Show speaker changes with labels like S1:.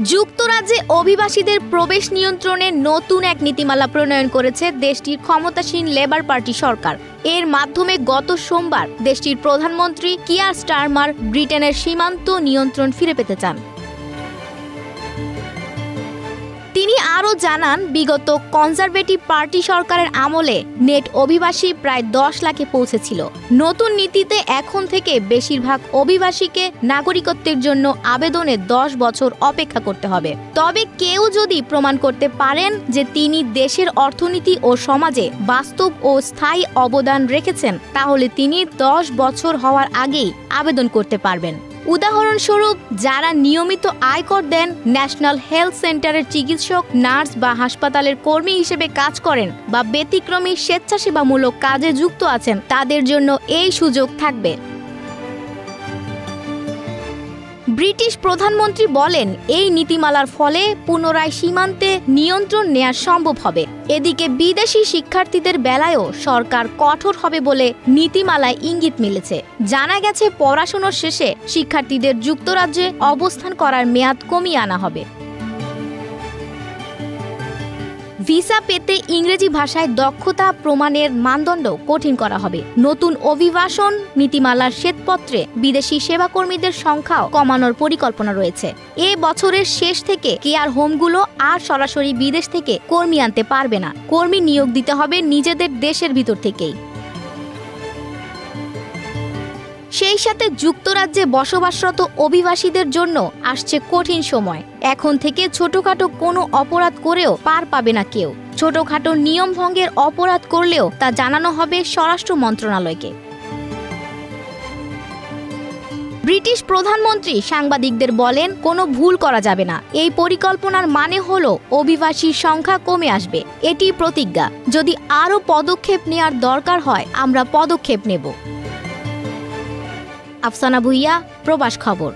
S1: যুক্তরাজ্যে অভিবাসীদের প্রবেশ নিয়ন্ত্রণে নতুন এক নীতিমালা প্রণয়ন করেছে দেশটির ক্ষমতাসীন লেবার পার্টি সরকার। এর মাধ্যমে গত সোমবার দেশটির প্রধানমন্ত্রী কিয়ার স্টারমার ব্রিটেনের সীমান্ত নিয়ন্ত্রণ ফিরে পেতে চান। তিনি আরও জানান, বিগত কনজারভেটিভ পার্টি সরকারের আমলে নেট অভিবাসী প্রায় 10 লাখে পৌঁছেছিল। নতুন নীতিতে এখন থেকে বেশিরভাগ অভিবাসীকে নাগরিকত্বের জন্য আবেদনে 10 বছর অপেক্ষা করতে হবে। তবে কেউ যদি প্রমাণ করতে পারেন যে তিনি দেশের অর্থনীতি ও সমাজে বাস্তব ও স্থায়ী অবদান রেখেছেন, তাহলে তিনি 10 বছর হওয়ার আগেই আবেদন করতে পারবেন। উদাহরণস্বরূপ, যারা নিয়মিত আয়কর দেন, ন্যাশনাল হেলথ সেন্টারের চিকিৎসক, নার্স বা হাসপাতালের কর্মী হিসেবে কাজ করেন বা ব্যতিক্রমী স্বেচ্ছাসেবামূলক কাজে যুক্ত আছেন, তাদের জন্য এই সুযোগ থাকবে। ব্রিটিশ প্রধানমন্ত্রী বলেন, এই নীতিমালার ফলে পুনরায় সীমান্তে নিয়ন্ত্রণ নেওয়া সম্ভব হবে। এদিকে বিদেশি শিক্ষার্থীদের বেলায়ও সরকার কঠোর হবে বলে নীতিমালায় ইঙ্গিত মিলেছে। জানা গেছে, পড়াশোনার শেষে শিক্ষার্থীদের যুক্তরাজ্যে অবস্থান করার মেয়াদ কমিয়ে আনা হবে। ভিসা পেতে ইংরেজি ভাষায় দক্ষতা প্রমাণের মানদণ্ড কঠিন করা হবে। নতুন অভিবাসন নীতিমালার শ্বেতপত্রে বিদেশি সেবাকর্মীদের সংখ্যাও কমানোর পরিকল্পনা রয়েছে। এ বছরের শেষ থেকে কেয়ার হোমগুলো আর সরাসরি বিদেশ থেকে কর্মী আনতে পারবে না। কর্মী নিয়োগ দিতে হবে নিজেদের দেশের ভিতর থেকেই। সেই সাথে যুক্তরাজ্যে বসবাসরত অভিবাসীদের জন্য আসছে কঠিন সময়। এখন থেকে ছোটখাটো কোনো অপরাধ করেও পার পাবে না কেউ। ছোটখাটো নিয়ম ভঙ্গের অপরাধ করলেও তা জানানো হবে স্বরাষ্ট্র মন্ত্রণালয়কে। ব্রিটিশ প্রধানমন্ত্রী সাংবাদিকদের বলেন, কোনো ভুল করা যাবে না। এই পরিকল্পনার মানে হলো অভিবাসীর সংখ্যা কমে আসবে। এটি প্রতিজ্ঞা। যদি আরও পদক্ষেপ নেওয়ার দরকার হয়, আমরা পদক্ষেপ নেব। আফসানা ভুইয়া, প্রবাস খবর।